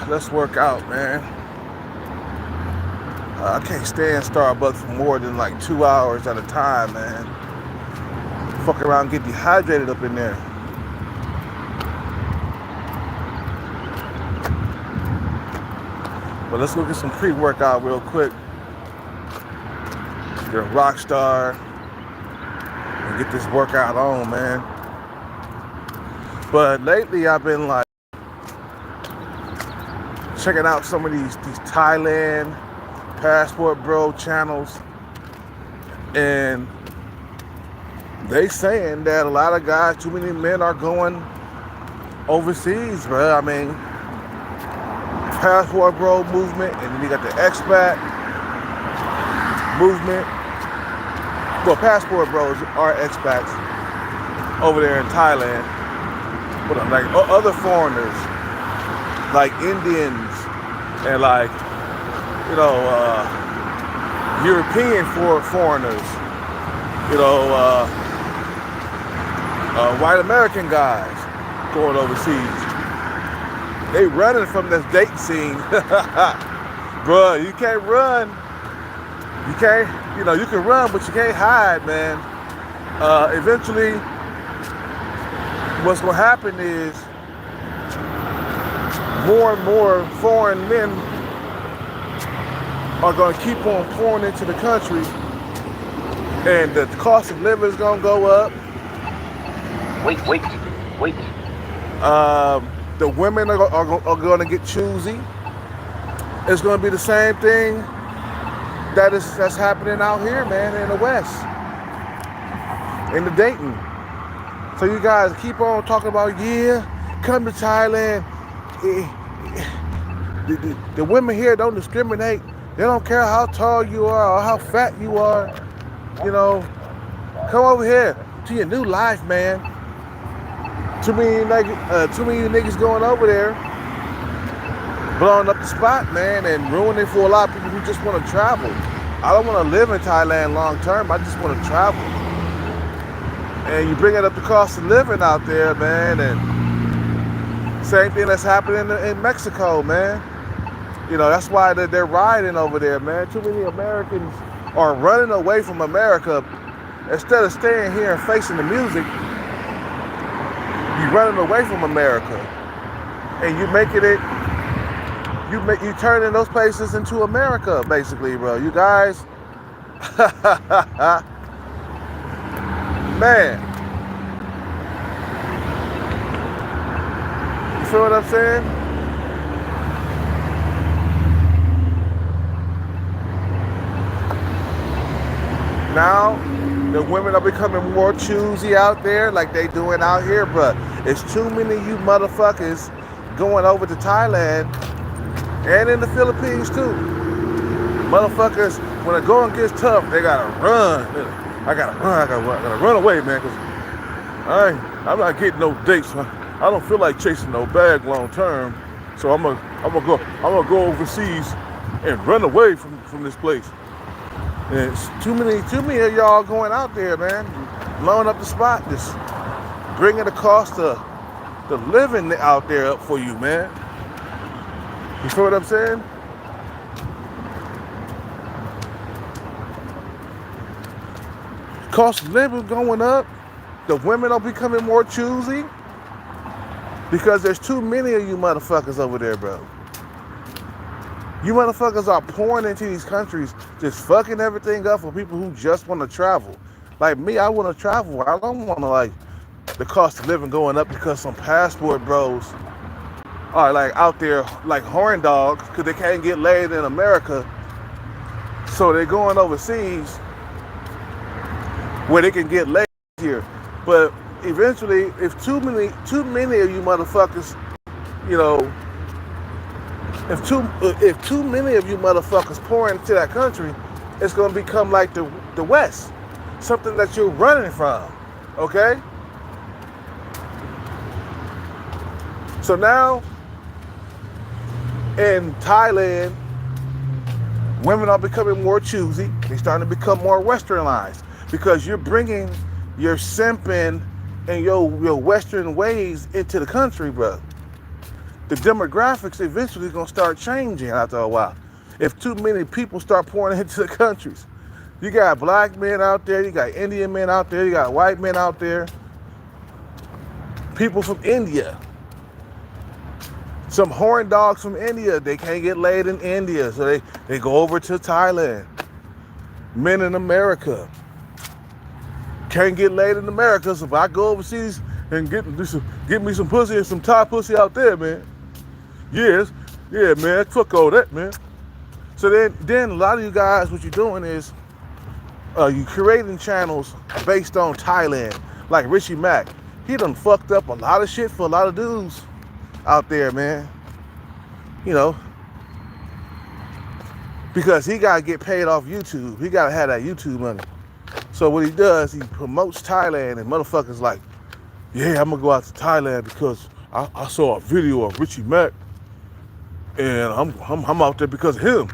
Let's work out, man. I can't stand Starbucks for more than like 2 hours at a time, man. Fuck around and get dehydrated up in there. But let's look at some pre-workout real quick. Get a rock star and get this workout on, man. But lately I've been like checking out some of these Thailand Passport Bro channels, and they saying that a lot of guys, too many men are going overseas, bro. I mean, Passport Bro movement, and then you got the expat movement. Well, Passport Bros are expats over there in Thailand, but like other foreigners, like Indians and like, you know, European foreigners, you know, white American guys going overseas. They running from this dating scene. Bruh, you can't run. You can't, you know, you can run, but you can't hide, man. Eventually, what's gonna happen is more and more foreign men are going to keep on pouring into the country, and the cost of living is going to go up. Wait. The women are going to get choosy. It's going to be the same thing that's happening out here, man, in the West, in the dating. So you guys keep on talking about, yeah, come to Thailand. The women here don't discriminate. They don't care how tall you are or how fat you are. You know, come over here to your new life, man. Too many niggas going over there, blowing up the spot, man, and ruining it for a lot of people who just want to travel. I don't want to live in Thailand long term. I just want to travel. And you bring it up the cost of living out there, man, and same thing that's happening in Mexico, man. You know, that's why they're rioting over there, man. Too many Americans are running away from America. Instead of staying here and facing the music, you running away from America. And you making it, you turning those places into America, basically, bro. You guys, man. You feel what I'm saying? Now, the women are becoming more choosy out there like they doing out here, but it's too many of you motherfuckers going over to Thailand and in the Philippines too. Motherfuckers, when the going gets tough, they gotta run. I gotta run away, man, because I'm not getting no dates. I don't feel like chasing no bag long term. So I'm gonna go overseas and run away from this place. And it's too many of y'all going out there, man, blowing up the spot, just bringing the cost of the living out there up for you, man. You feel what I'm saying? Cost of living going up. The women are becoming more choosy because there's too many of you motherfuckers over there, bro. You motherfuckers are pouring into these countries, just fucking everything up for people who just want to travel. Like me, I want to travel. I don't want to, like, the cost of living going up because some passport bros are, like, out there like horn dogs because they can't get laid in America. So they're going overseas where they can get laid here. But eventually, if too many of you motherfuckers, you know, if too many of you motherfuckers pour into that country, it's gonna become like the West, something that you're running from. Okay? So now in Thailand, women are becoming more choosy. They're starting to become more westernized because you're bringing your simping and your Western ways into the country, bro. The demographics eventually gonna start changing after a while. If too many people start pouring into the countries, you got black men out there, you got Indian men out there, you got white men out there, people from India, some horn dogs from India. They can't get laid in India, so they go over to Thailand. Men in America can't get laid in America, so if I go overseas and get me some pussy and some Thai pussy out there, man. Yes, yeah, man, fuck all that, man. So then a lot of you guys, what you're doing is you creating channels based on Thailand, like Richie Mack. He done fucked up a lot of shit for a lot of dudes out there, man. You know, because he gotta get paid off YouTube. He gotta have that YouTube money. So what he does, he promotes Thailand, and motherfuckers like, yeah, I'm gonna go out to Thailand because I saw a video of Richie Mack, and I'm out there because of him.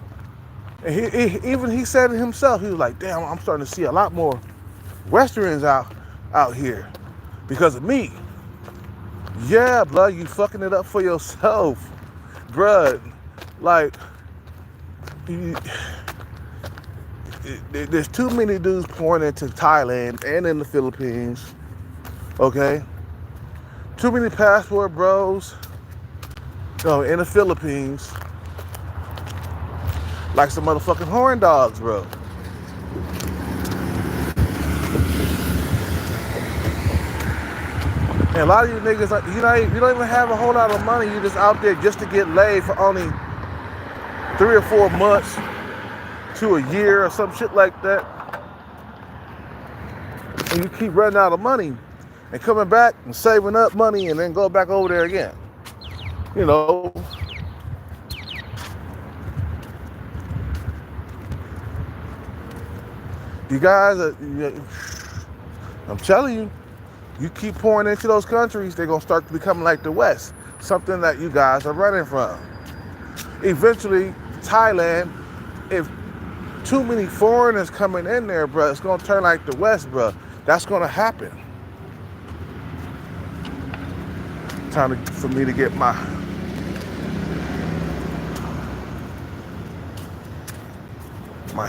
And he said it himself. He was like, damn, I'm starting to see a lot more Westerns out here because of me. Yeah, blood, you fucking it up for yourself, bruh. Like, there's too many dudes pouring into Thailand and in the Philippines, okay? Too many passport bros in the Philippines, like some motherfucking horn dogs, bro. And a lot of you niggas, you don't even have a whole lot of money. You're just out there just to get laid for only 3 or 4 months to a year or some shit like that. And you keep running out of money and coming back and saving up money and then go back over there again. You know. You guys, I'm telling you, you keep pouring into those countries, they're going to start becoming like the West, something that you guys are running from. Eventually, Thailand, if too many foreigners coming in there, bro, it's going to turn like the West, bro. That's going to happen. Time for me to get my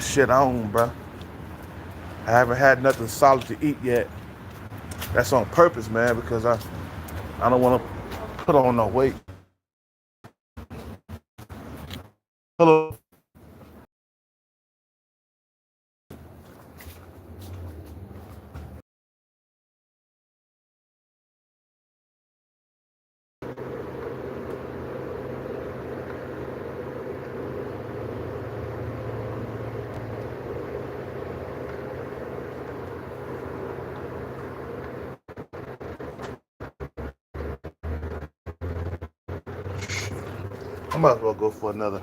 shit on, bro. I haven't had nothing solid to eat yet. That's on purpose, man, because I don't want to put on no weight. Hello. I might as well go for another.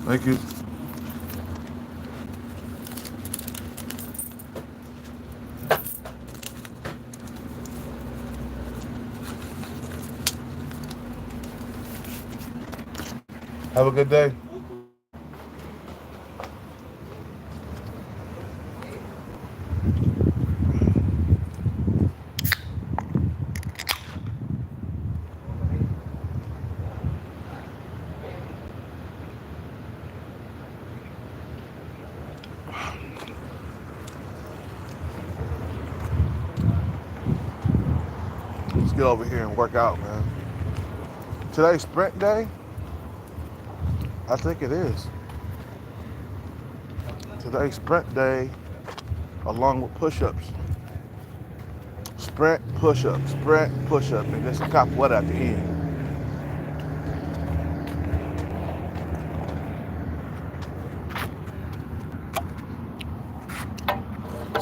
Thank you. Have a good day. Let's get over here and work out, man. Today's sprint day? I think it is. Today's sprint day along with push-ups. Sprint, push-up, sprint, push-up, and then some capoeira at the end.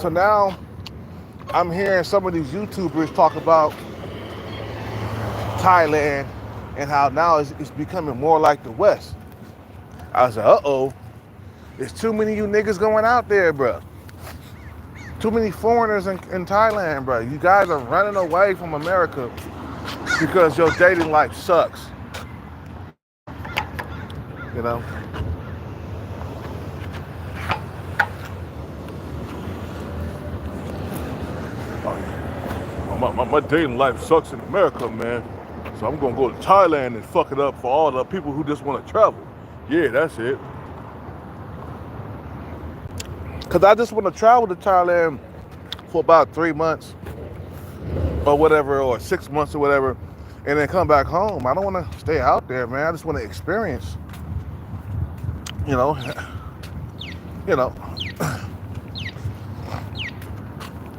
So now I'm hearing some of these YouTubers talk about Thailand and how now it's becoming more like the West. I was like, uh-oh, there's too many of you niggas going out there, bro. Too many foreigners in Thailand, bro. You guys are running away from America because your dating life sucks. You know? My dating life sucks in America, man. So I'm gonna go to Thailand and fuck it up for all the people who just want to travel. Yeah, that's it. Cause I just want to travel to Thailand for about 3 months or whatever, or 6 months or whatever, and then come back home. I don't want to stay out there, man. I just want to experience. You know.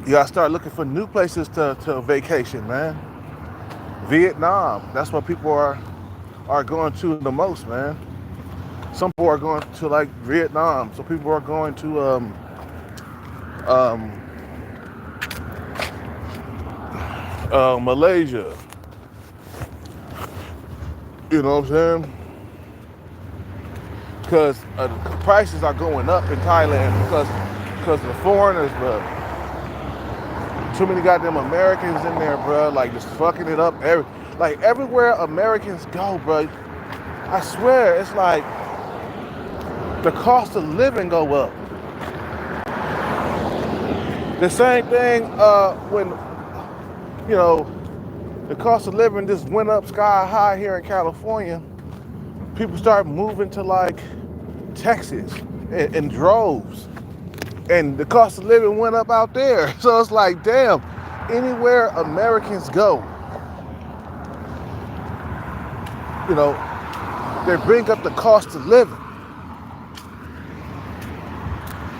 You gotta start looking for new places to vacation, man. Vietnam, that's what people are going to the most, man. Some people are going to like Vietnam. Some people are going to Malaysia. You know what I'm saying? Because prices are going up in Thailand because of the foreigners, bro. Too many goddamn Americans in there, bro. Like just fucking it up. Everywhere Americans go, bro. I swear, it's like the cost of living go up. The same thing when, you know, the cost of living just went up sky high here in California. People start moving to like Texas in droves. And the cost of living went up out there. So it's like, damn, anywhere Americans go, you know, they bring up the cost of living.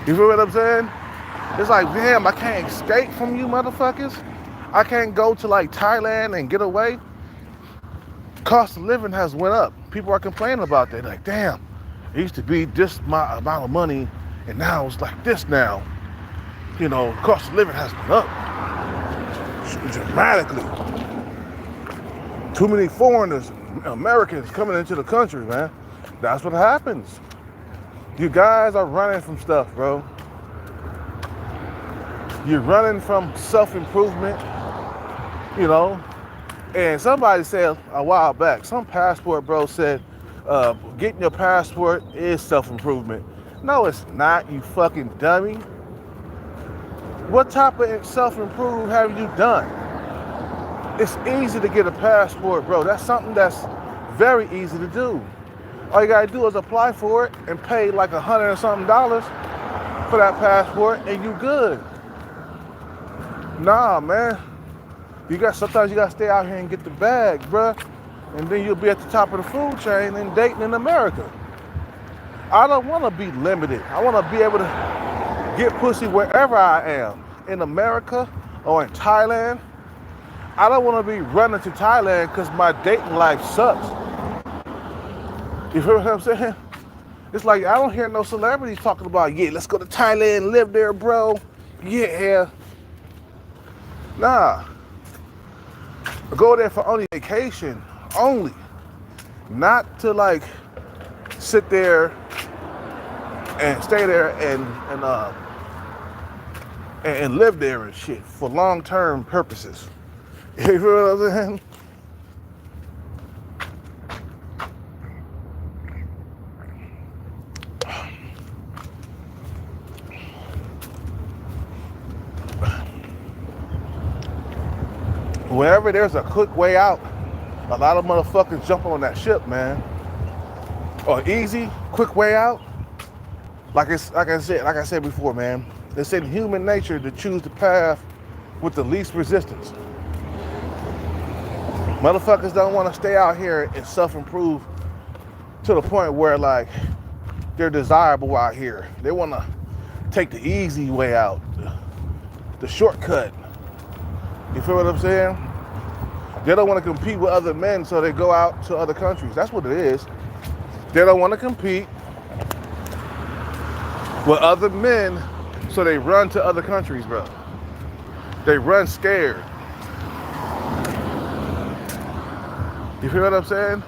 You feel what I'm saying? It's like, damn, I can't escape from you motherfuckers. I can't go to like Thailand and get away. Cost of living has went up. People are complaining about that. Like, damn, it used to be this amount of money, and now it's like this now. You know, cost of living has went up dramatically. Too many foreigners, Americans coming into the country, man. That's what happens. You guys are running from stuff, bro. You're running from self-improvement, you know. And somebody said a while back, some passport bro said, getting your passport is self-improvement. No, it's not, you fucking dummy. What type of self-improve have you done? It's easy to get a passport, bro. That's something that's very easy to do. All you gotta do is apply for it and pay like $100 and something for that passport, and you good. Nah, man. Sometimes you gotta stay out here and get the bag, bruh. And then you'll be at the top of the food chain and dating in America. I don't wanna be limited. I wanna be able to get pussy wherever I am. In America or in Thailand. I don't wanna be running to Thailand because my dating life sucks. You feel what I'm saying? It's like, I don't hear no celebrities talking about, yeah, let's go to Thailand and live there, bro. Yeah. Nah. Go there for only vacation, only. Not to like sit there and stay there and live there and shit for long-term purposes. You feel what I'm saying? Wherever there's a quick way out, a lot of motherfuckers jump on that ship, man. Or easy, quick way out. Like I said before, man. It's in human nature to choose the path with the least resistance. Motherfuckers don't want to stay out here and self-improve to the point where like they're desirable out here. They want to take the easy way out, the shortcut. You feel what I'm saying? They don't want to compete with other men, so they go out to other countries. That's what it is. They don't want to compete with other men, so they run to other countries, bro. They run scared. You feel what I'm saying?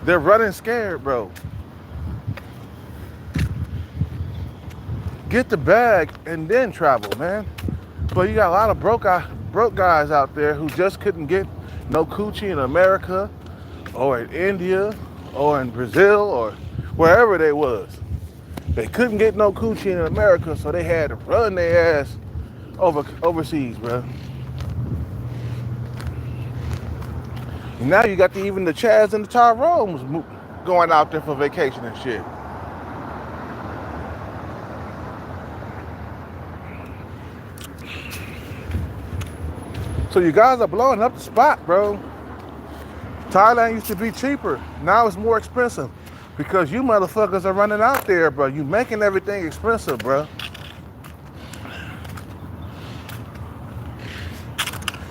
They're running scared, bro. Get the bag and then travel, man. But you got a lot of broke guys out there who just couldn't get no coochie in America or in India or in Brazil or wherever they was. They couldn't get no coochie in America, so they had to run their ass overseas, bro. And now you got even the Chads and the Tyrones going out there for vacation and shit. So you guys are blowing up the spot, bro. Thailand used to be cheaper. Now it's more expensive because you motherfuckers are running out there, bro. You making everything expensive, bro.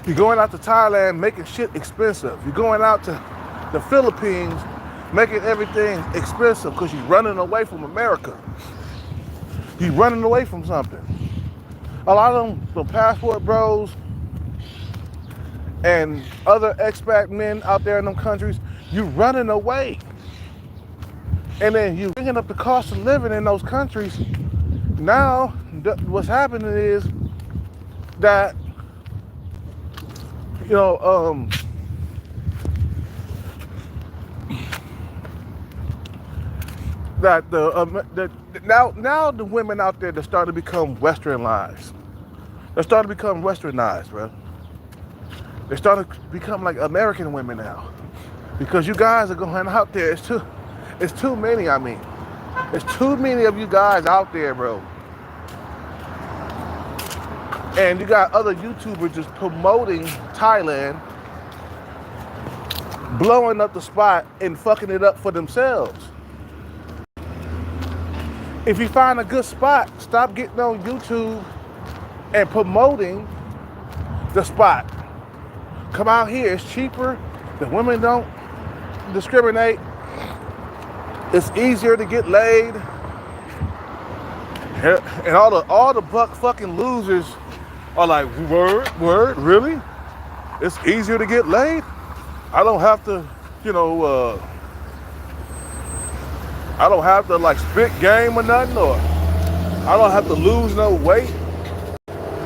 You're going out to Thailand making shit expensive. You're going out to the Philippines making everything expensive because you're running away from America. You're running away from something. A lot of them passport bros and other expat men out there in them countries, you running away. And then you bringing up the cost of living in those countries. Now, what's happening is that, you know, now the women out there, they're starting to become westernized. They're starting to become westernized, bro. They're starting to become like American women now. Because you guys are going out there. It's too many, I mean. There's too many of you guys out there, bro. And you got other YouTubers just promoting Thailand, blowing up the spot and fucking it up for themselves. If you find a good spot, stop getting on YouTube and promoting the spot. Come out here, it's cheaper. The women don't discriminate. It's easier to get laid. And all the buck fucking losers are like, word, really? It's easier to get laid? I don't have to, I don't have to like spit game or nothing, or I don't have to lose no weight.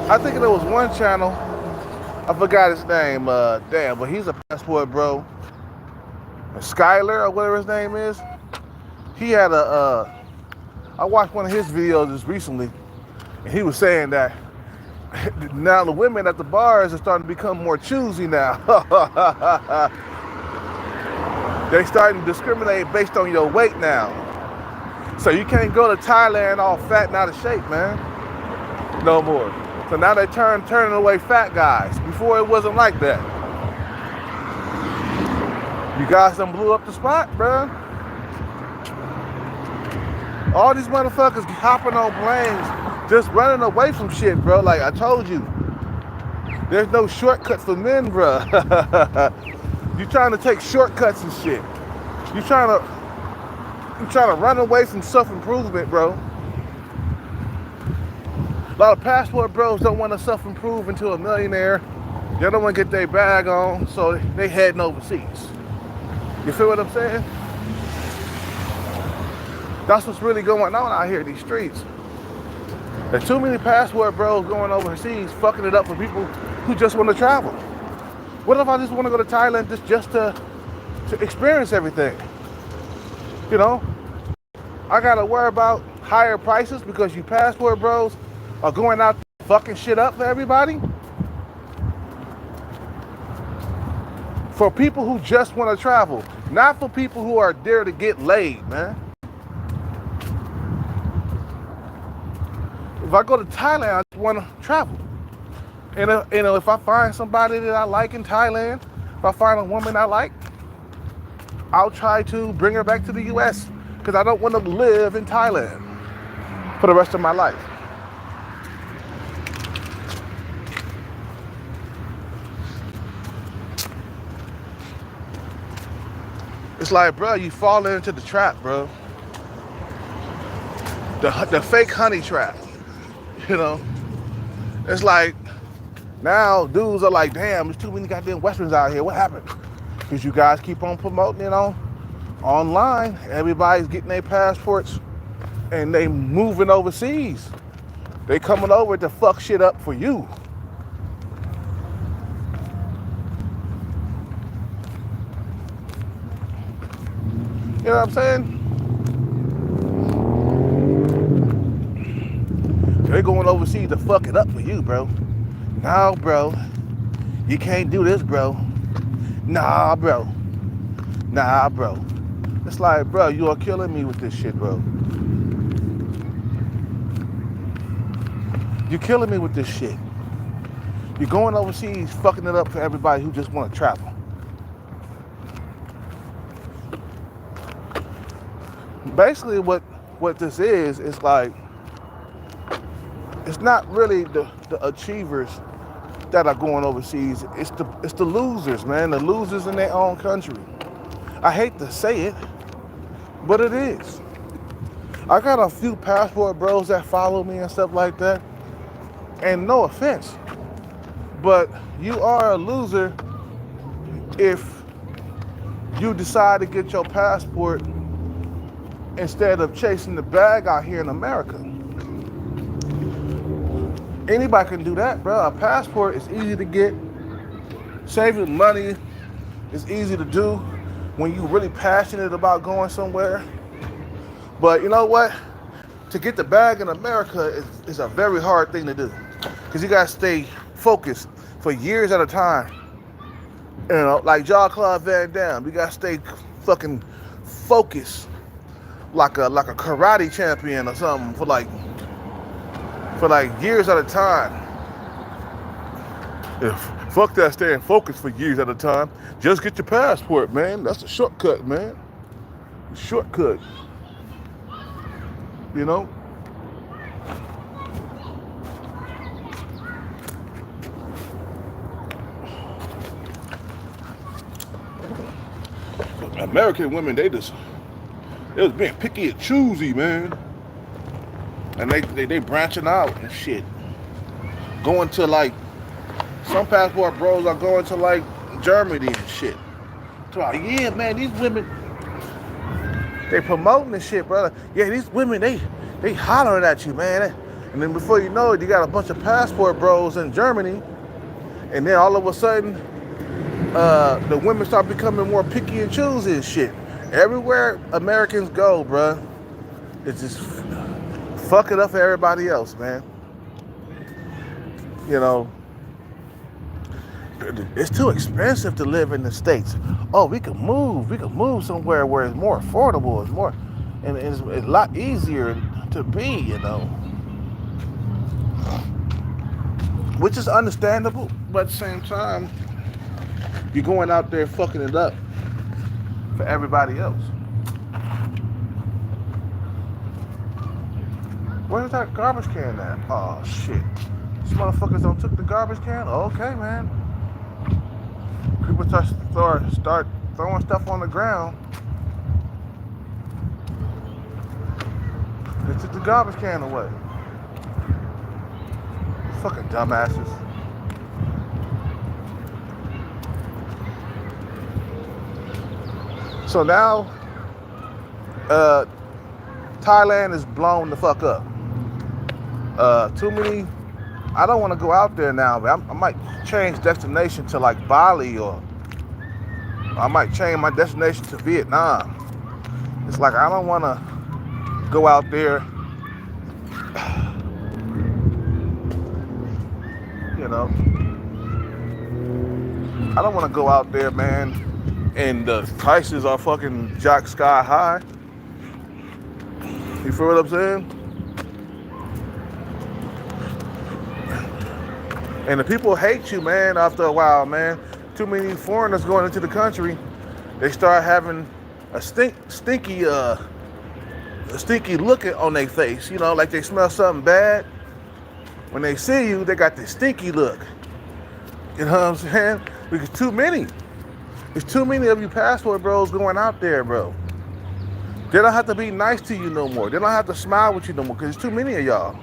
I think there was one channel, I forgot his name, but he's a passport bro. Skyler or whatever his name is. He had I watched one of his videos just recently, and he was saying that now the women at the bars are starting to become more choosy now. They starting to discriminate based on your weight now. So you can't go to Thailand all fat and out of shape, man. No more. So now they turning away fat guys. Before it wasn't like that. You guys done blew up the spot, bro. All these motherfuckers hopping on planes, just running away from shit, bro. Like I told you, there's no shortcuts for men, bro. You trying to take shortcuts and shit. You trying to run away from self-improvement, bro. A lot of passport bros don't want to self-improve into a millionaire. They don't want to get their bag on, so they heading overseas. You feel what I'm saying? That's what's really going on out here in these streets. There's too many passport bros going overseas, fucking it up for people who just want to travel. What if I just want to go to Thailand just to experience everything? You know? I gotta worry about higher prices because you passport bros are going out fucking shit up for everybody? For people who just want to travel, not for people who are there to get laid, man. If I go to Thailand, I just want to travel. And if I find somebody that I like in Thailand, if I find a woman I like, I'll try to bring her back to the US because I don't want to live in Thailand for the rest of my life. It's like, bro, you fall into the trap, bro. The fake honey trap. You know, it's like now dudes are like, damn, there's too many goddamn Westerns out here. What happened? Because you guys keep on promoting it online. Everybody's getting their passports and they moving overseas. They coming over to fuck shit up for you. You know what I'm saying? They're going overseas to fuck it up for you, bro. No, bro. You can't do this, bro. Nah, bro. It's like, bro, you are killing me with this shit, bro. You're killing me with this shit. You're going overseas, fucking it up for everybody who just want to travel. Basically, what this is like, it's not really the achievers that are going overseas. It's the losers, man. The losers in their own country. I hate to say it, but it is. I got a few passport bros that follow me and stuff like that. And no offense, but you are a loser if you decide to get your passport instead of chasing the bag out here in America. Anybody can do that, bro. A passport is easy to get. Saving money is easy to do when you're really passionate about going somewhere. But you know what? To get the bag in America is a very hard thing to do. Because you gotta stay focused for years at a time. You know, like Jean-Claude Van Damme. You gotta stay fucking focused like a karate champion or something for like years at a time. Fuck that staying focused for years at a time. Just get your passport, man. That's a shortcut, man. Shortcut. You know? American women, they was being picky and choosy, man. And they branching out and shit. Going to like, some passport bros are going to like Germany and shit. So like, yeah, man, these women, they promoting this shit, brother. Yeah, these women, they hollering at you, man. And then before you know it, you got a bunch of passport bros in Germany. And then all of a sudden, the women start becoming more picky and choosy and shit. Everywhere Americans go, bruh, it's just fuck it up for everybody else, man. You know, it's too expensive to live in the States. Oh, we could move somewhere where it's more affordable, it's more, and it's a lot easier to be, you know. Which is understandable, but at the same time, you're going out there fucking it up for everybody else. Where's that garbage can at? Oh shit. These motherfuckers don't took the garbage can? Okay, man. People start throwing stuff on the ground. They took the garbage can away. Fucking dumbasses. So now, Thailand is blown the fuck up. Too many. I don't want to go out there now, but I might change destination to like Bali, or I might change my destination to Vietnam. It's like I don't want to go out there, you know. I don't want to go out there, man, and the prices are fucking jack sky high. You feel what I'm saying? And the people hate you, man, after a while, man. Too many foreigners going into the country. They start having a stinky look on their face, you know, like they smell something bad. When they see you, they got this stinky look. You know what I'm saying? Because too many. There's too many of you passport bros going out there, bro. They don't have to be nice to you no more. They don't have to smile with you no more because there's too many of y'all.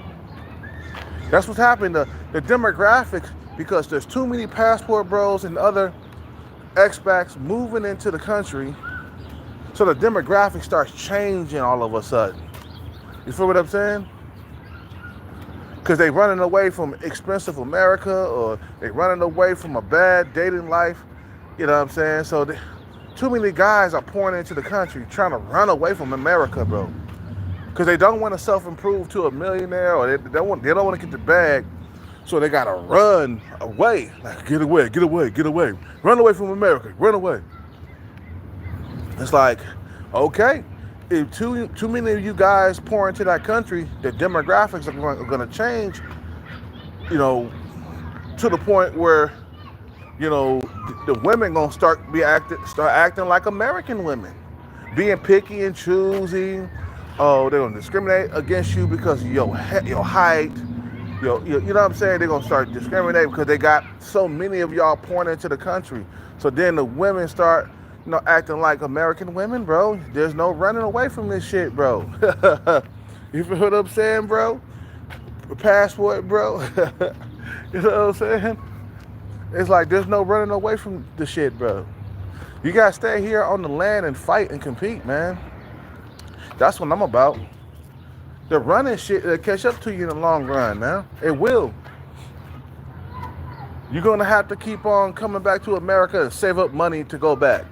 That's what's happening. The demographics, because there's too many passport bros and other expats moving into the country, so the demographic starts changing all of a sudden. You feel what I'm saying? Because they running away from expensive America, or they running away from a bad dating life. You know what I'm saying? So too many guys are pouring into the country trying to run away from America, bro. Because they don't want to self-improve to a millionaire, or they don't want to get the bag, so they gotta run away. Like, get away. Run away from America. Run away. It's like, okay, if too many of you guys pour into that country, the demographics are going to change, you know, to the point where, you know, the women gonna start acting like American women, being picky and choosy. Oh, they're gonna discriminate against you because of your height. You know what I'm saying? They're gonna start discriminating because they got so many of y'all pouring into the country. So then the women start, you know, acting like American women, bro. There's no running away from this shit, bro. You feel what I'm saying, bro? Passport, bro. You know what I'm saying? It's like there's no running away from the shit, bro. You gotta stay here on the land and fight and compete, man. That's what I'm about. The running shit will catch up to you in the long run, man. It will. You're gonna have to keep on coming back to America and save up money to go back.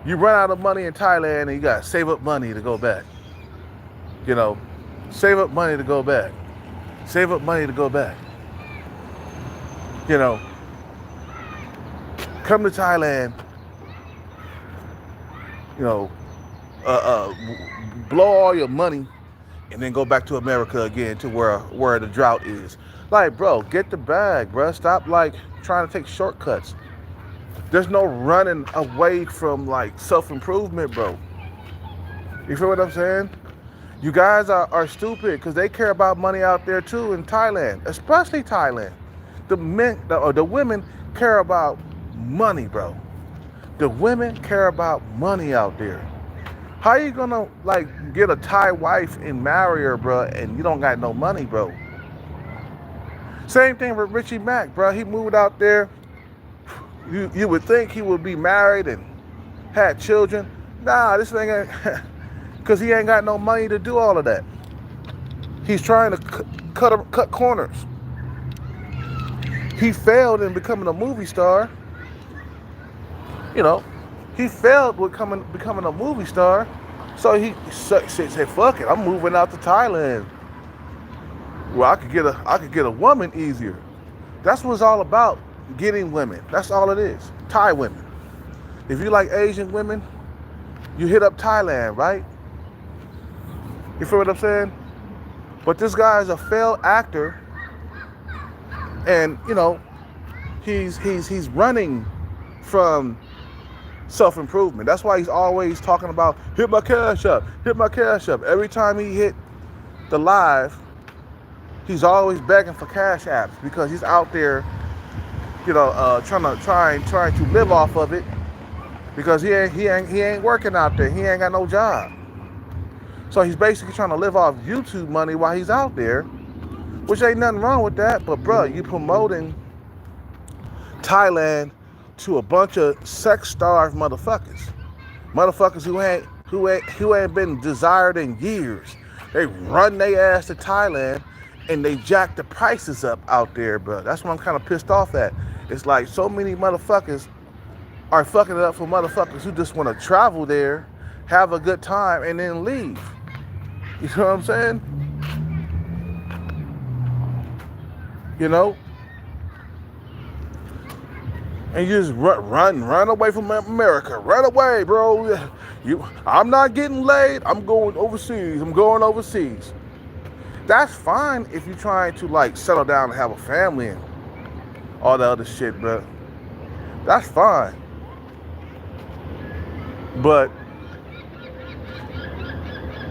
You run out of money in Thailand and you gotta save up money to go back. You know, save up money to go back. Save up money to go back. You know, come to Thailand, you know, blow all your money and then go back to America again to where the drought is. Like, bro, get the bag, bro. Stop, like, trying to take shortcuts. There's no running away from, like, self-improvement, bro. You feel what I'm saying? You guys are stupid because they care about money out there, too, in Thailand, especially Thailand. The women care about money, bro. The women care about money out there. How you gonna like get a Thai wife and marry her, bro, and you don't got no money, bro? Same thing with Richie Mack, bro. He moved out there. You would think he would be married and had children. Nah, this thing ain't, because he ain't got no money to do all of that. He's trying to cut corners. He failed in becoming a movie star. You know, he failed with becoming a movie star. So he said, "Fuck it, I'm moving out to Thailand. Well, I could get a woman easier." That's what it's all about, getting women. That's all it is. Thai women. If you like Asian women, you hit up Thailand, right? You feel what I'm saying? But this guy is a failed actor, and you know, he's running from self-improvement. That's why he's always talking about hit my cash up, hit my cash up. Every time he hit the live, he's always begging for cash apps because he's out there, you know, trying to live off of it, because he ain't working out there. He ain't got no job. So he's basically trying to live off YouTube money while he's out there, which ain't nothing wrong with that. But bro, you promoting Thailand to a bunch of sex-starved motherfuckers who ain't been desired in years. They run their ass to Thailand and they jack the prices up out there, bro. That's what I'm kind of pissed off at. It's like so many motherfuckers are fucking it up for motherfuckers who just want to travel there, have a good time, and then leave. You know what I'm saying? You know? And you just run away from America. Run away, bro. I'm not getting laid. I'm going overseas. That's fine if you're trying to like settle down and have a family and all the other shit, bro. That's fine. But,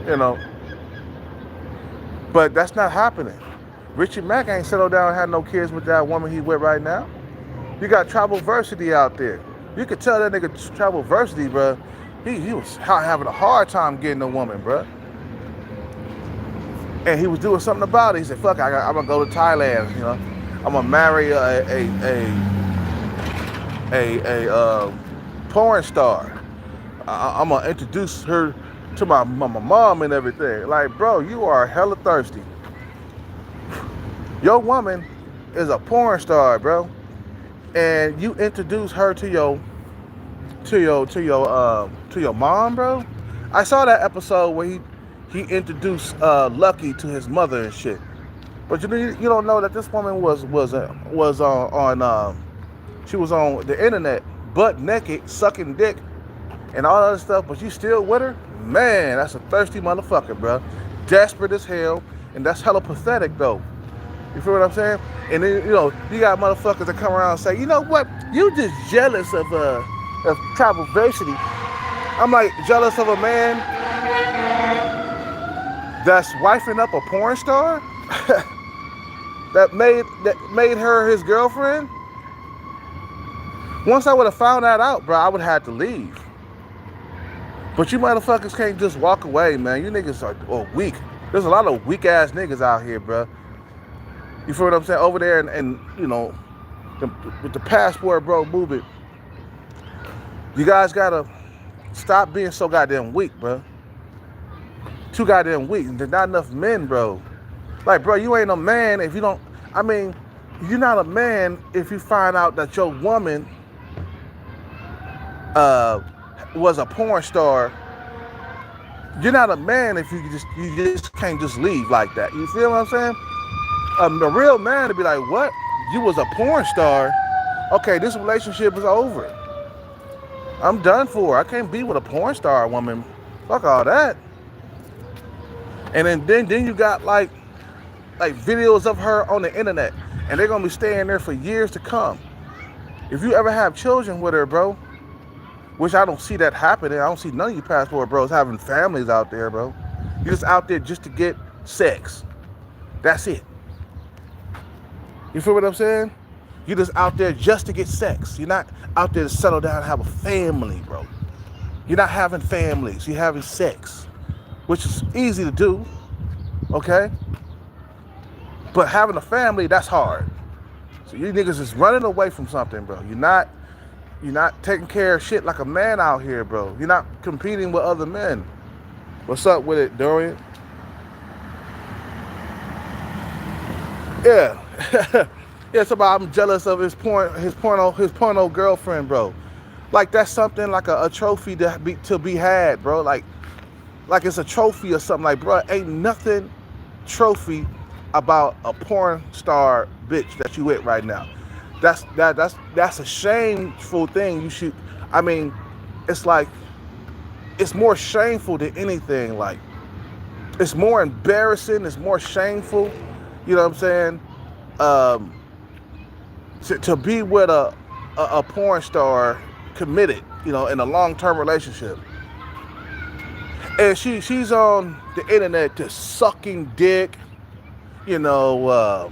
you know, but that's not happening. Richie Mack ain't settled down and had no kids with that woman he with right now. You got Travelversity out there. You could tell that nigga Travelversity, bro. He was having a hard time getting a woman, bro. And he was doing something about it. He said, "Fuck, I'm gonna go to Thailand. You know, I'm gonna marry a porn star. I'm gonna introduce her to my mom and everything." Like, bro, you are hella thirsty. Your woman is a porn star, bro, and you introduce her to your mom, bro. I saw that episode where he introduced Lucky to his mother and shit. But you don't know that this woman was on she was on the internet butt naked sucking dick and all that other stuff, but you still with her? Man, that's a thirsty motherfucker, bro. Desperate as hell, and that's hella pathetic though. You feel what I'm saying? And then, you know, you got motherfuckers that come around and say, "You know what? You just jealous of Travelversity." I'm like, jealous of a man that's wifing up a porn star that made her his girlfriend? Once I would have found that out, bro, I would have had to leave. But you motherfuckers can't just walk away, man. You niggas are weak. There's a lot of weak ass niggas out here, bro. You feel what I'm saying? Over there and you know, with the passport bro movement, you guys gotta stop being so goddamn weak, bro. Too goddamn weak. There's not enough men, bro. Like, bro, you ain't a man if you don't. I mean, you're not a man if you find out that your woman was a porn star. You're not a man if you just can't just leave like that. You feel what I'm saying? A real man to be like, "What? You was a porn star? Okay, this relationship is over. I'm done for. I can't be with a porn star woman. Fuck all that." And then you got like videos of her on the internet, and they're gonna be staying there for years to come. If you ever have children with her, bro, which I don't see that happening. I don't see none of you passport bros having families out there, bro. You're just out there just to get sex. That's it. You feel what I'm saying? You're just out there just to get sex. You're not out there to settle down and have a family, bro. You're not having families. You're having sex, which is easy to do, okay? But having a family, that's hard. So you niggas is running away from something, bro. You're not taking care of shit like a man out here, bro. You're not competing with other men. What's up with it, Dorian? Yeah. Yeah, it's about I'm jealous of his porno girlfriend, bro. Like that's something like a trophy to be had, bro. Like it's a trophy or something. Like, bro, ain't nothing trophy about a porn star bitch that you with right now. That's a shameful thing. You should. I mean, it's like it's more shameful than anything. Like it's more embarrassing. It's more shameful. You know what I'm saying? Um, to be with a porn star committed, in a long term relationship, and she's on the internet just sucking dick, you know, uh,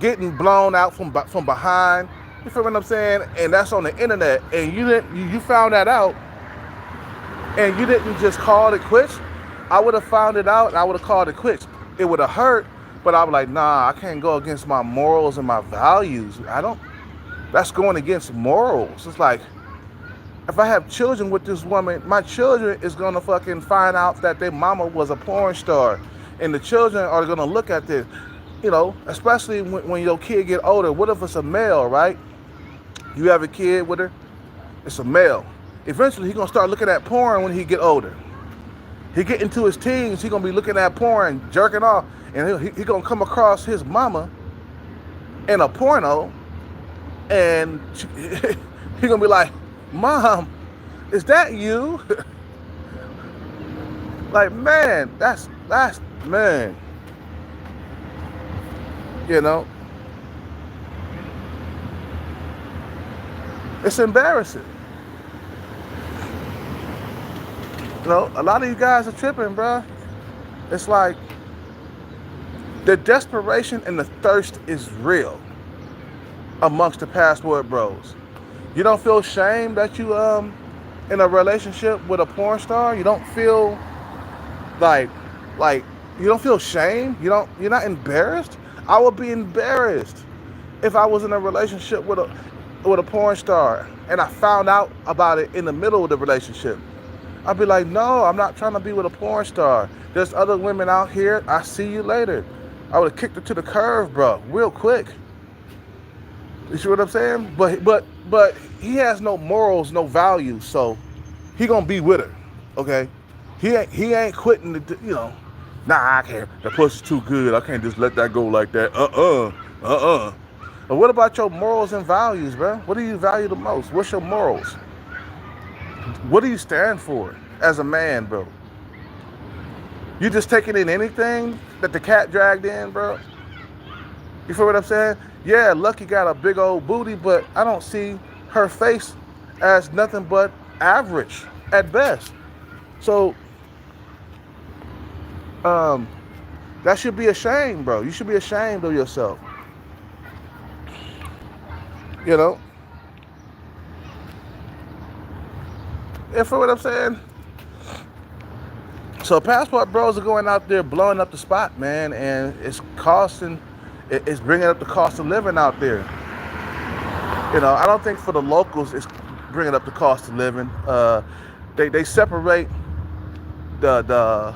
getting blown out from behind. You feel what I'm saying? And that's on the internet, and you found that out, and you didn't just call it quits. I would have found it out, and I would have called it quits. It would have hurt, but I was like, nah, I can't go against my morals and my values. I don't. That's going against morals. It's like if I have children with this woman, my children is gonna fucking find out that their mama was a porn star, and the children are gonna look at this, especially when your kid get older. What if it's a male, right? You have a kid with her, it's a male. Eventually, he gonna start looking at porn when he get older. He get into his teens, he gonna be looking at porn, jerking off, and he gonna come across his mama in a porno, and he gonna be like, "Mom, is that you?" Like, man, that's man, you know, it's embarrassing. A lot of you guys are tripping, bro. It's like the desperation and the thirst is real amongst the passport bros. You don't feel shame that you in a relationship with a porn star? You don't feel like like you don't feel shame? You're not embarrassed? I would be embarrassed if I was in a relationship with a porn star and I found out about it in the middle of the relationship. I'd be like, no, I'm not trying to be with a porn star. There's other women out here. I see you later. I would have kicked her to the curb, bro, real quick. You see what I'm saying? But he has no morals, no values, so he gonna be with her, okay? He ain't quitting Nah, I can't. The pussy's too good. I can't just let that go like that. But what about your morals and values, bro? What do you value the most? What's your morals? What do you stand for as a man, bro? You just taking in anything that the cat dragged in, bro? You feel what I'm saying? Yeah, Lucky got a big old booty, but I don't see her face as nothing but average at best. So, that should be a shame, bro. You should be ashamed of yourself. You know? You feel what I'm saying? So passport bros are going out there blowing up the spot, man, and it's bringing up the cost of living out there. I don't think for the locals it's bringing up the cost of living. They separate the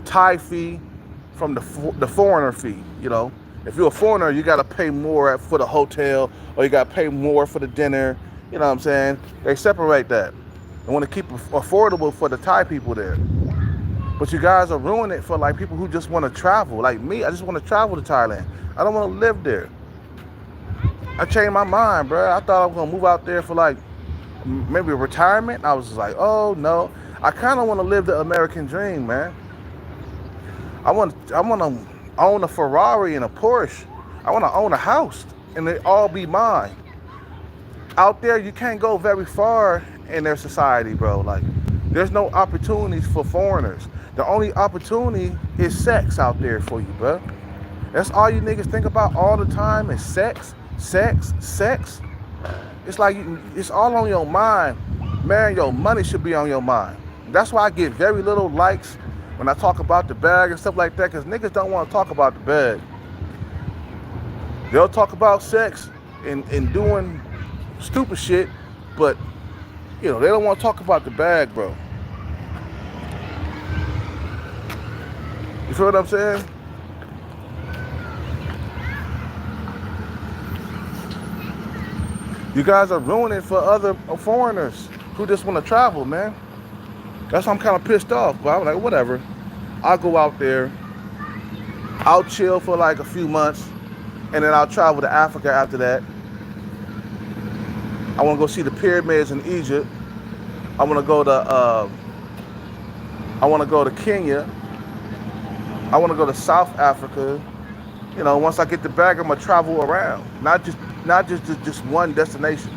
Thai fee from the foreigner fee. If you're a foreigner, you got to pay more for the hotel, or you got to pay more for the dinner. You know what I'm saying? They separate that. They want to keep it affordable for the Thai people there. But you guys are ruining it for like people who just want to travel. Like me, I just want to travel to Thailand. I don't want to live there. I changed my mind, bro. I thought I was gonna move out there for like maybe retirement. I was just like, oh no. I kind of want to live the American dream, man. I want to own a Ferrari and a Porsche. I want to own a house and it all be mine. Out there, you can't go very far in their society, bro. Like, there's no opportunities for foreigners. The only opportunity is sex out there for you, bro. That's all you niggas think about all the time is sex, sex, sex. It's like it's all on your mind. Man, your money should be on your mind. That's why I get very little likes when I talk about the bag and stuff like that, because niggas don't want to talk about the bag. They'll talk about sex and doing stupid shit, but they don't want to talk about the bag, bro. You feel what I'm saying? You guys are ruining it for other foreigners who just want to travel, man. That's why I'm kind of pissed off. But I'm like, whatever. I'll go out there. I'll chill for like a few months. And then I'll travel to Africa after that. I want to go see the pyramids in Egypt. I want to go to Kenya. I want to go to South Africa. Once I get the bag, I'm gonna travel around, not just one destination.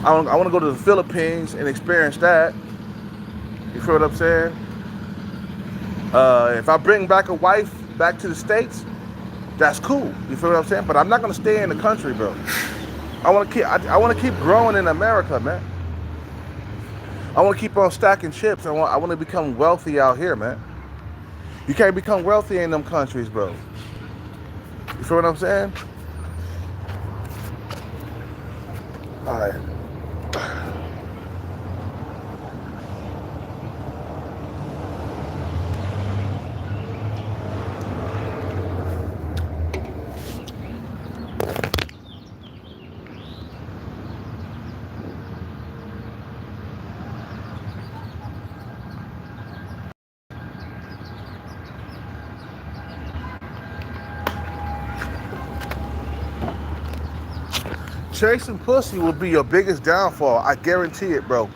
I want to go to the Philippines and experience that. You feel what I'm saying? If I bring back a wife back to the States, that's cool. You feel what I'm saying? But I'm not gonna stay in the country, bro. I want to keep growing in America, man. I want to keep on stacking chips. I want to become wealthy out here, man. You can't become wealthy in them countries, bro. You feel what I'm saying? All right. Chasing pussy will be your biggest downfall. I guarantee it, bro.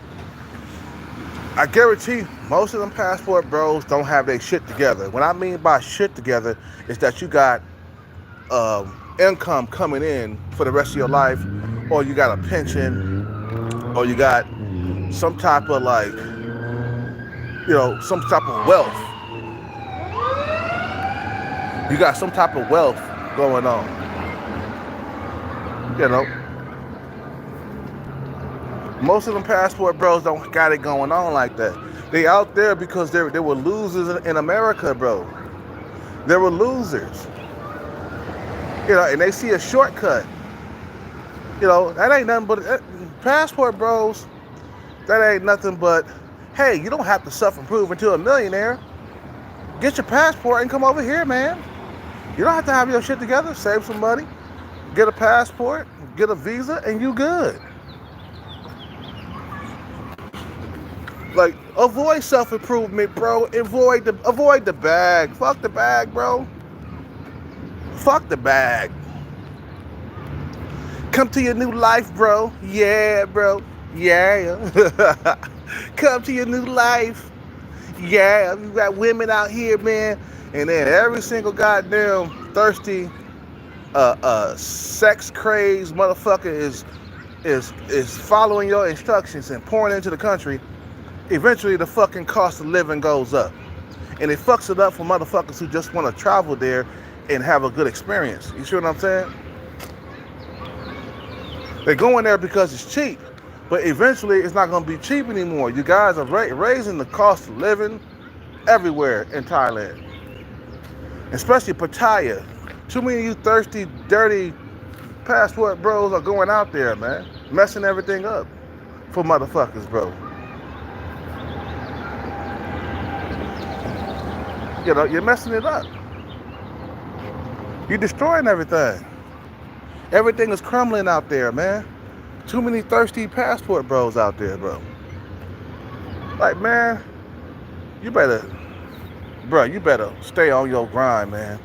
I guarantee most of them passport bros don't have their shit together. What I mean by shit together is that you got income coming in for the rest of your life, or you got a pension, or you got some type of some type of wealth. You got some type of wealth going on. Most of them passport bros don't got it going on like that. They out there because they were losers in America, bro. They were losers. And they see a shortcut. That ain't nothing but passport bros. That ain't nothing but, hey, you don't have to self-improve until a millionaire. Get your passport and come over here, man. You don't have to have your shit together. Save some money. Get a passport, get a visa, and you good. Like, avoid self-improvement, bro. Avoid the bag. Fuck the bag, bro. Fuck the bag. Come to your new life, bro. Yeah, bro. Yeah. Come to your new life. Yeah. You got women out here, man. And then every single goddamn thirsty, sex crazed motherfucker is following your instructions and pouring into the country. Eventually the fucking cost of living goes up. And it fucks it up for motherfuckers who just want to travel there and have a good experience. You see what I'm saying? They're going there because it's cheap. But eventually it's not going to be cheap anymore. You guys are raising the cost of living everywhere in Thailand. Especially Pattaya. Too many of you thirsty, dirty passport bros are going out there, man. Messing everything up for motherfuckers, bro. You're messing it up. You're destroying everything. Everything is crumbling out there, man. Too many thirsty passport bros out there, bro. Like, man, you better stay on your grind, man.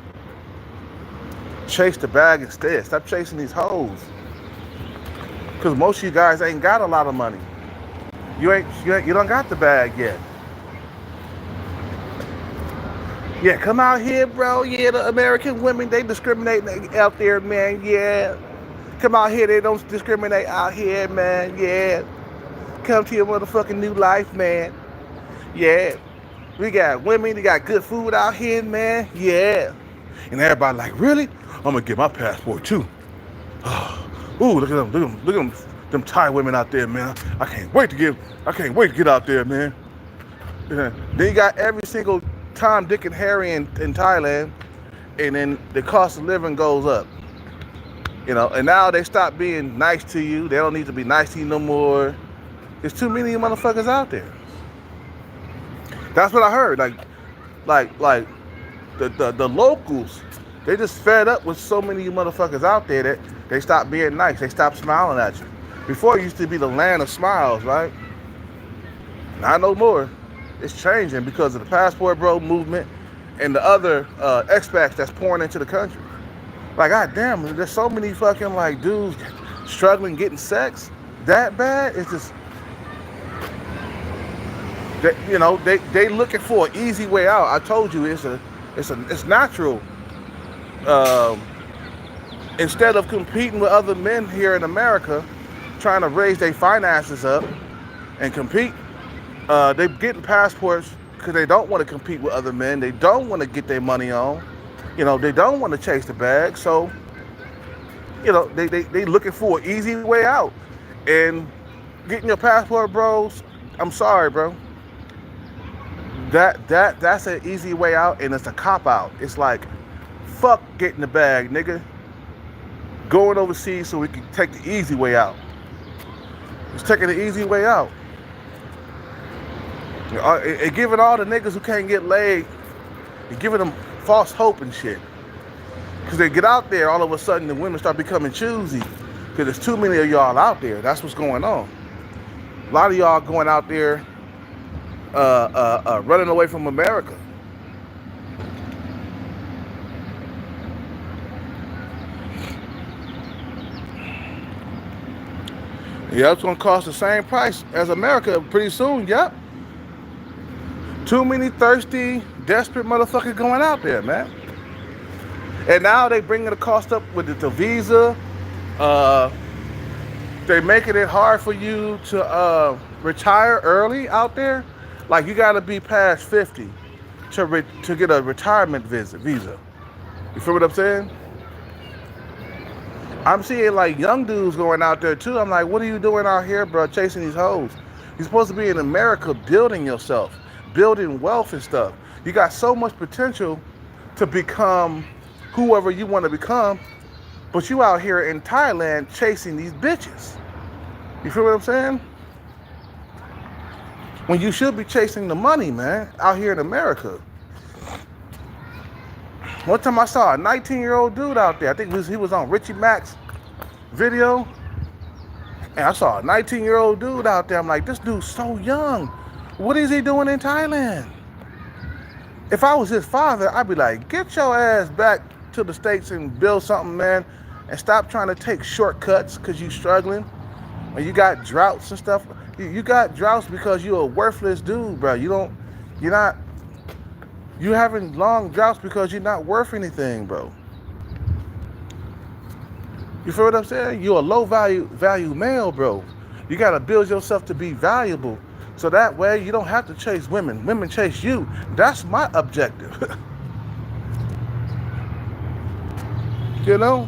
Chase the bag instead. Stop chasing these hoes. Because most of you guys ain't got a lot of money. You don't got the bag yet. Yeah, come out here, bro. Yeah, the American women, they discriminate out there, man. Yeah. Come out here, they don't discriminate out here, man. Yeah. Come to your motherfucking new life, man. Yeah. We got women, they got good food out here, man. Yeah. And everybody like, really? I'm gonna get my passport too. Ooh, look at them Thai women out there, man. I can't wait to get out there, man. Yeah. Then you got every single Tom, Dick, and Harry in Thailand, and then the cost of living goes up. And now they stop being nice to you. They don't need to be nice to you no more. There's too many of you motherfuckers out there. That's what I heard. Like the locals, they just fed up with so many of you motherfuckers out there that they stopped being nice. They stopped smiling at you. Before it used to be the land of smiles, right? Not no more. It's changing because of the passport bro movement and the other expats that's pouring into the country. Like, goddamn, there's so many fucking like dudes struggling getting sex that bad. It's just that, they looking for an easy way out. I told you it's natural. Instead of competing with other men here in America, trying to raise their finances up and compete, they getting passports because they don't want to compete with other men. They don't want to get their money on. They don't want to chase the bag. So, they looking for an easy way out. And getting your passport, bros, I'm sorry, bro. That's an easy way out, and it's a cop out. It's like, fuck getting the bag, nigga. Going overseas so we can take the easy way out. It's taking the easy way out. And giving all the niggas who can't get laid, and giving them false hope and shit. Because they get out there, all of a sudden the women start becoming choosy. Because there's too many of y'all out there. That's what's going on. A lot of y'all going out there running away from America. Yeah, it's going to cost the same price as America pretty soon, yep. Too many thirsty, desperate motherfuckers going out there, man. And now they bringing the cost up with the visa. They making it hard for you to retire early out there. Like, you got to be past 50 to get a retirement visa. You feel what I'm saying? I'm seeing like young dudes going out there too. I'm like, what are you doing out here, bro, chasing these hoes? You're supposed to be in America building yourself, building wealth and stuff. You got so much potential to become whoever you want to become, but you out here in Thailand chasing these bitches. You feel what I'm saying? When you should be chasing the money, man, out here in America. One time I saw a 19-year-old dude out there. I think he was on Richie Mac's video. And I saw a 19-year-old dude out there. I'm like, this dude's so young. What is he doing in Thailand? If I was his father, I'd be like, get your ass back to the States and build something, man. And stop trying to take shortcuts because you struggling. When you got droughts and stuff. You got droughts because you're a worthless dude, bro. You having long droughts because you're not worth anything, bro. You feel what I'm saying? You're a low value male, bro. You gotta build yourself to be valuable. So that way you don't have to chase women. Women chase you. That's my objective. You know?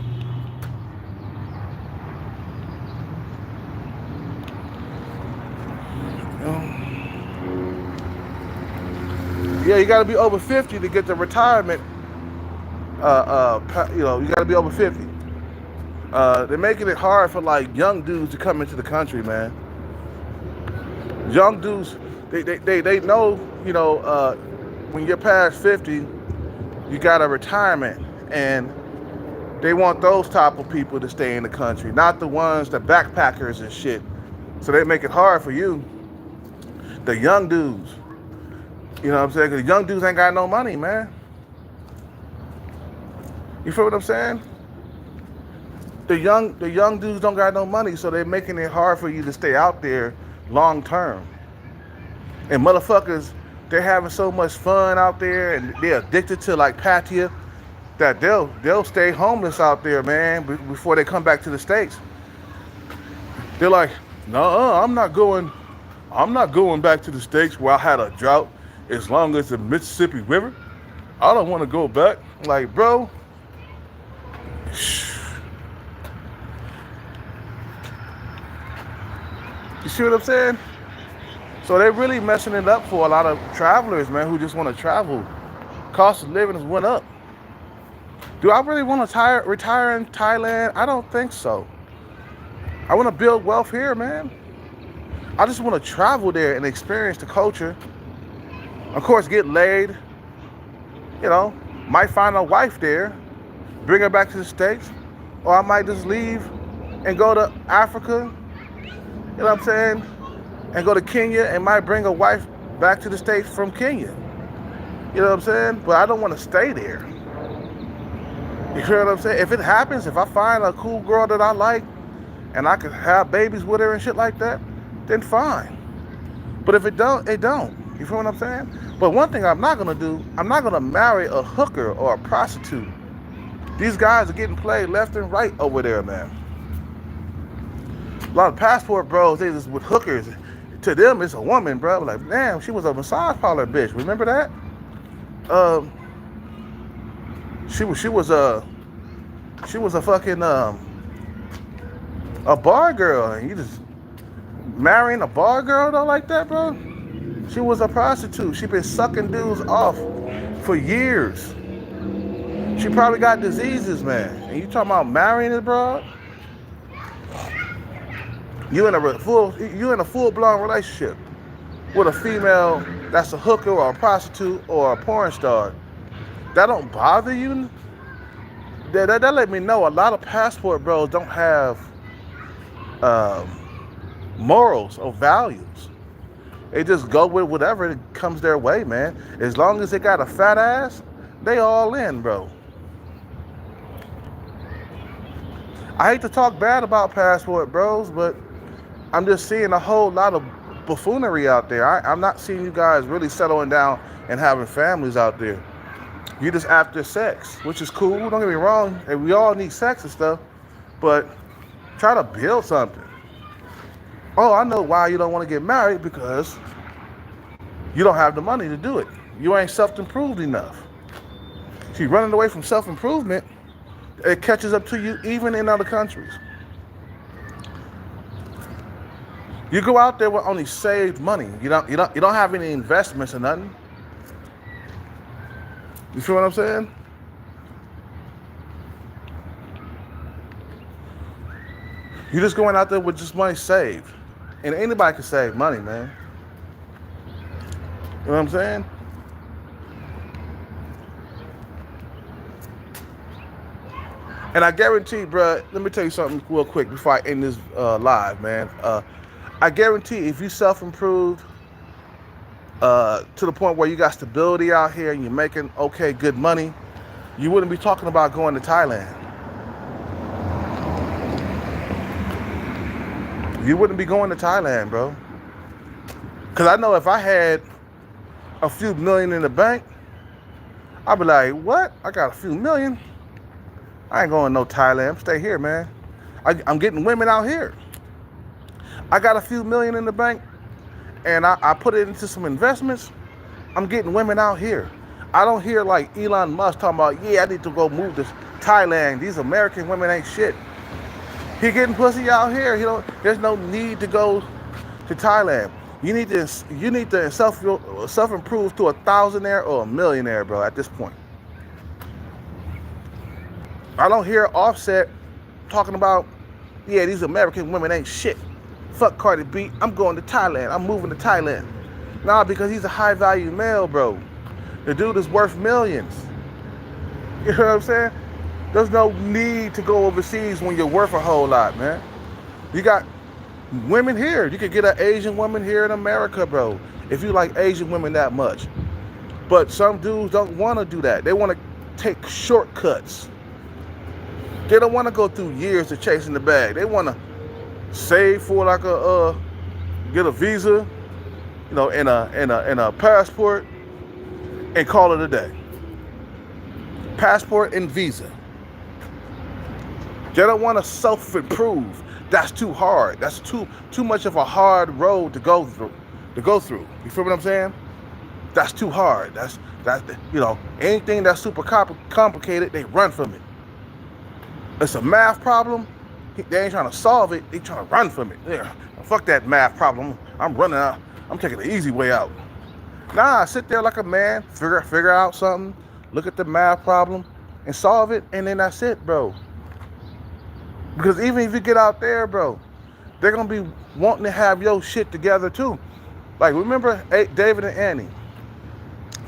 Yeah, you gotta be over 50 to get the retirement. You gotta be over 50. They're making it hard for like young dudes to come into the country, man. Young dudes, they know, when you're past 50, you got a retirement, and they want those type of people to stay in the country, not the ones, the backpackers and shit. So they make it hard for you, the young dudes. You know what I'm saying? Because young dudes ain't got no money, man. You feel what I'm saying? The young dudes don't got no money, so they're making it hard for you to stay out there long term. And motherfuckers, they're having so much fun out there, and they're addicted to like patia that they'll stay homeless out there, man, before they come back to the States. They're like, no, I'm not going back to the States where I had a drought as long as the Mississippi River. I don't want to go back. Like, bro, you see what I'm saying? So they're really messing it up for a lot of travelers, man, who just want to travel. Cost of living has went up. Do I really want to retire in Thailand? I don't think so. I want to build wealth here, man. I just want to travel there and experience the culture. Of course, get laid. You know, might find a wife there, bring her back to the States, or I might just leave and go to Africa. You know what I'm saying? And go to Kenya and might bring a wife back to the States from Kenya. You know what I'm saying? But I don't want to stay there. You hear what I'm saying? If it happens, if I find a cool girl that I like and I can have babies with her and shit like that, then fine. But if it don't, it don't. You feel what I'm saying? But one thing I'm not gonna do, I'm not gonna marry a hooker or a prostitute. These guys are getting played left and right over there, man. A lot of passport bros, they just with hookers. To them, it's a woman, bro. Like, damn, she was a massage parlor bitch. Remember that? She was a fucking a bar girl, and you just marrying a bar girl though like that, bro? She was a prostitute. She been sucking dudes off for years. She probably got diseases, man. And you talking about marrying this broad? You in a full-blown relationship with a female that's a hooker or a prostitute or a porn star. That don't bother you? That let me know a lot of passport bros don't have morals or values. They just go with whatever comes their way, man. As long as they got a fat ass, they all in, bro. I hate to talk bad about passport bros, but I'm just seeing a whole lot of buffoonery out there. I'm not seeing you guys really settling down and having families out there. You just after sex, which is cool. Don't get me wrong. And we all need sex and stuff, but try to build something. Oh, I know why you don't want to get married, because you don't have the money to do it. You ain't self-improved enough. See, running away from self-improvement, it catches up to you even in other countries. You go out there with only saved money. You don't have any investments or nothing. You feel what I'm saying? You're just going out there with just money saved. And anybody can save money, man. You know what I'm saying? And I guarantee, bro, let me tell you something real quick before I end this live, man. I guarantee if you self-improve to the point where you got stability out here and you're making okay, good money, you wouldn't be talking about going to Thailand. You wouldn't be going to Thailand, bro. Because I know if I had a few million in the bank, I'd be like, what? I got a few million? I ain't going to no Thailand. Stay here, man. I'm getting women out here. I got a few million in the bank, and I put it into some investments. I'm getting women out here. I don't hear like Elon Musk talking about, yeah, I need to go move to Thailand. These American women ain't shit. He getting pussy out here. There's no need to go to Thailand. You need to self-improve to a thousandaire or a millionaire, bro, at this point. I don't hear Offset talking about, yeah, these American women ain't shit. Fuck Cardi B. I'm going to Thailand. I'm moving to Thailand. Nah, because he's a high-value male, bro. The dude is worth millions. You know what I'm saying? There's no need to go overseas when you're worth a whole lot, man. You got women here. You could get an Asian woman here in America, bro, if you like Asian women that much. But some dudes don't want to do that. They want to take shortcuts. They don't want to go through years of chasing the bag. They want to save for like get a visa, and a passport, and call it a day. Passport and visa. They don't want to self-improve. That's too hard. That's too much of a hard road to go through. You feel what I'm saying? That's too hard. That's anything that's super complicated, they run from it. It's a math problem. They ain't trying to solve it. They trying to run from it. Yeah, fuck that math problem. I'm running out. I'm taking the easy way out. Nah, sit there like a man, figure out something, look at the math problem, and solve it, and then that's it, bro. Because even if you get out there, bro, they're gonna be wanting to have your shit together too. Like, remember David and Annie?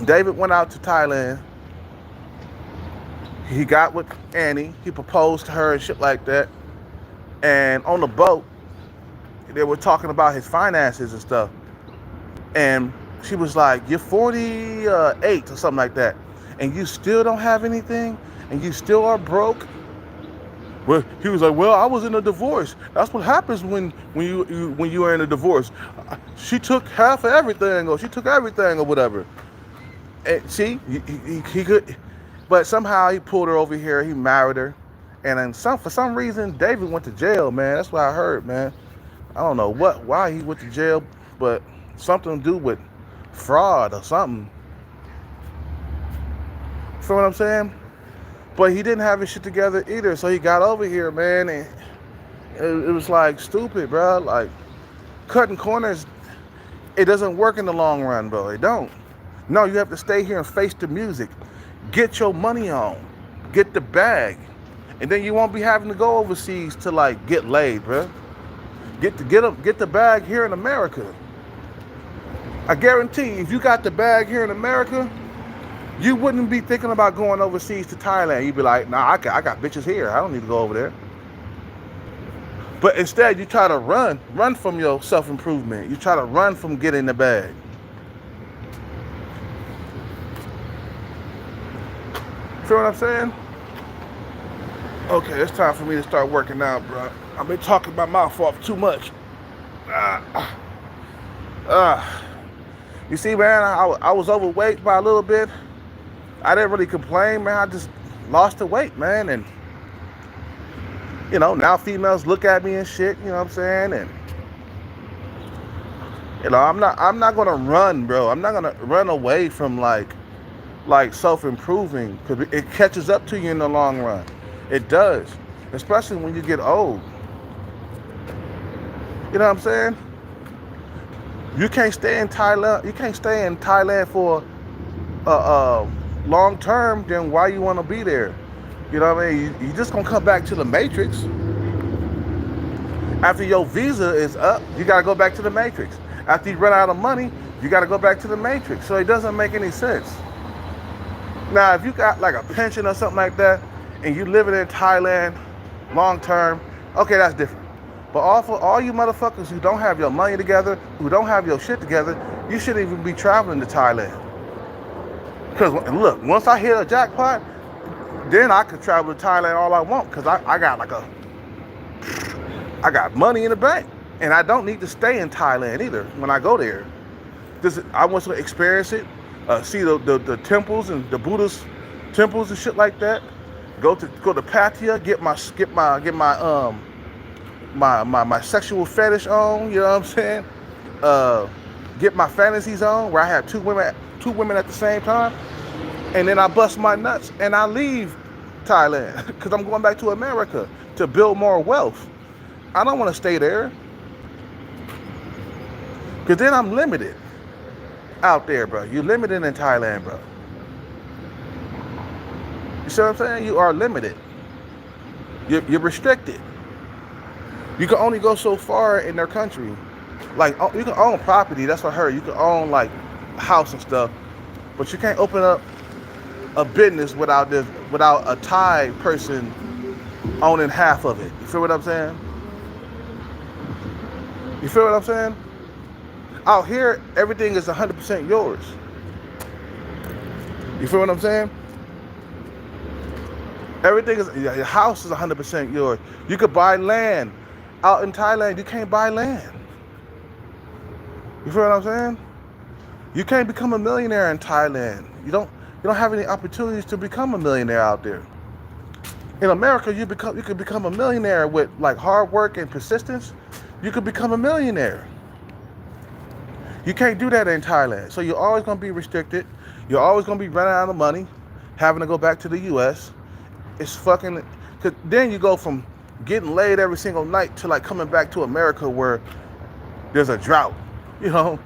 David went out to Thailand. He got with Annie. He proposed to her and shit like that. And on the boat, they were talking about his finances and stuff. And she was like, "You're 48 or something like that, and you still don't have anything, and you still are broke." Well, he was like, "Well, I was in a divorce. That's what happens when you are in a divorce. She took half of everything, or she took everything, or whatever." And see, he could, but somehow he pulled her over here. He married her, and then for some reason, David went to jail, man. That's what I heard, man. I don't know why he went to jail, but something to do with fraud or something. Feel what I'm saying? But he didn't have his shit together either, so he got over here, man, and it was like stupid, bro. Like, cutting corners, it doesn't work in the long run, bro. It don't. No, you have to stay here and face the music. Get your money on. Get the bag. And then you won't be having to go overseas to, like, get laid, bro. Get the bag here in America. I guarantee if you got the bag here in America, you wouldn't be thinking about going overseas to Thailand. You'd be like, "Nah, I got bitches here. I don't need to go over there." But instead, you try to run from your self-improvement. You try to run from getting the bag. Feel what I'm saying? Okay, it's time for me to start working out, bro. I've been talking my mouth off too much. You see, man, I was overweight by a little bit. I didn't really complain, man. I just lost the weight, man. And, now females look at me and shit, you know what I'm saying? And, I'm not going to run, bro. I'm not going to run away from, like self-improving, because it catches up to you in the long run. It does, especially when you get old. You know what I'm saying? You can't stay in Thailand. You can't stay in Thailand for long term. Then why you want to be there? You know what I mean? You just gonna come back to the Matrix. After your visa is up, you gotta go back to the Matrix. After you run out of money, you gotta go back to the Matrix. So it doesn't make any sense. Now, if you got like a pension or something like that, and you living in Thailand long term, okay, that's different. But all you motherfuckers who don't have your money together, who don't have your shit together, you shouldn't even be traveling to Thailand. Because look, once I hit a jackpot, then I could travel to Thailand all I want, because I got money in the bank, and I don't need to stay in Thailand either when I go there. I want to experience it, see the temples and the Buddhist temples and shit like that. Go to Pattaya, get my sexual fetish on, you know what I'm saying? Get my fantasies on, where I have two women at the same time, and then I bust my nuts and I leave Thailand because I'm going back to America to build more wealth. I don't want to stay there, because then I'm limited out there, bro. You're limited in Thailand, bro. You see what I'm saying? You are limited. You're restricted. You can only go so far in their country. Like, you can own property, that's what I heard. You can own, like, a house and stuff, but you can't open up a business without a Thai person owning half of it. You feel what I'm saying? You feel what I'm saying? Out here, everything is 100% yours. You feel what I'm saying? Everything is, your house is 100% yours. You could buy land. Out in Thailand, you can't buy land. You feel what I'm saying? You can't become a millionaire in Thailand. You don't have any opportunities to become a millionaire out there. In America, you could become a millionaire with, like, hard work and persistence. You could become a millionaire. You can't do that in Thailand. So you're always going to be restricted. You're always going to be running out of money, having to go back to the U.S. It's fucking, cause then you go from getting laid every single night to like coming back to America where there's a drought. You know,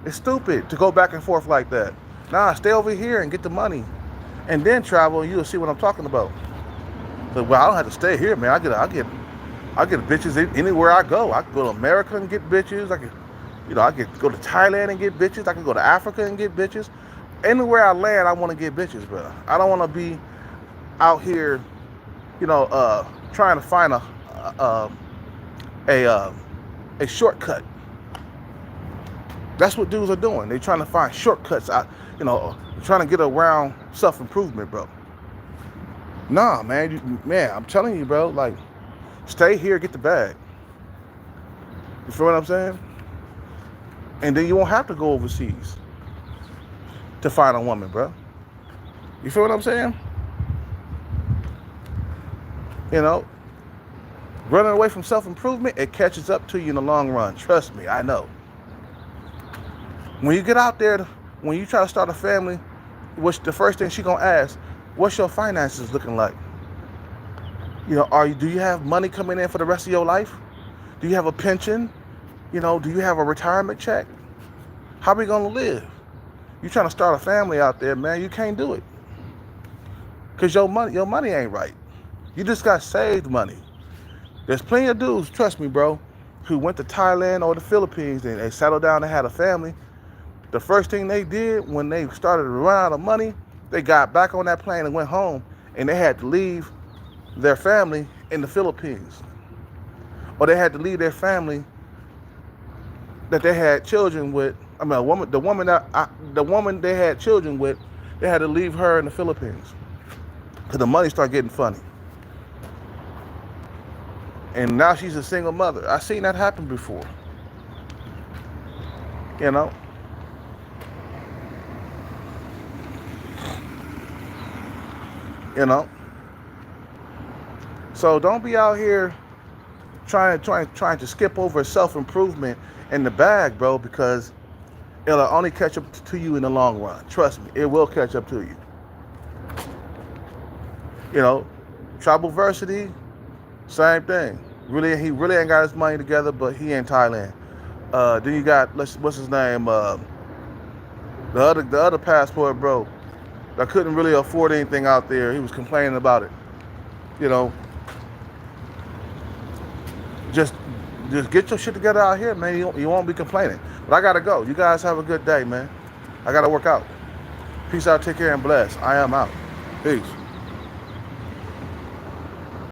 it's stupid to go back and forth like that. Nah, stay over here and get the money, and then travel, and you'll see what I'm talking about. But well, I don't have to stay here, man. I get bitches anywhere I go. I can go to America and get bitches. I could go to Thailand and get bitches. I can go to Africa and get bitches. Anywhere I land, I want to get bitches, bro. I don't want to be out here, trying to find a shortcut. That's what dudes are doing. They're trying to find shortcuts out, trying to get around self-improvement, bro. Nah, man, I'm telling you, bro, like, stay here, get the bag. You feel what I'm saying? And then you won't have to go overseas to find a woman, bro. You feel what I'm saying? Running away from self-improvement, it catches up to you in the long run. Trust me, I know. When you get out there, when you try to start a family, what's the first thing she's gonna ask? What's your finances looking like? Do you have money coming in for the rest of your life? Do you have a pension? Do you have a retirement check? How are we gonna live? You trying to start a family out there, man, you can't do it. Cause your money ain't right. You just got saved money. There's plenty of dudes, trust me, bro, who went to Thailand or the Philippines and they settled down and had a family. The first thing they did when they started to run out of money, they got back on that plane and went home, and they had to leave their family in the Philippines. Or they had to leave their family that they had children with. I mean, the woman they had children with, they had to leave her in the Philippines because the money started getting funny. And now she's a single mother. I've seen that happen before. You know? So don't be out here trying to skip over self-improvement in the bag, bro, because it'll only catch up to you in the long run. Trust me, it will catch up to you. Tribalversity, same thing. He really ain't got his money together, but he in Thailand. Then you got, what's his name? The other passport bro that couldn't really afford anything out there. He was complaining about it. Just get your shit together out here, man. You won't be complaining. But I gotta go. You guys have a good day, man. I gotta work out. Peace out, take care, and bless. I am out. Peace.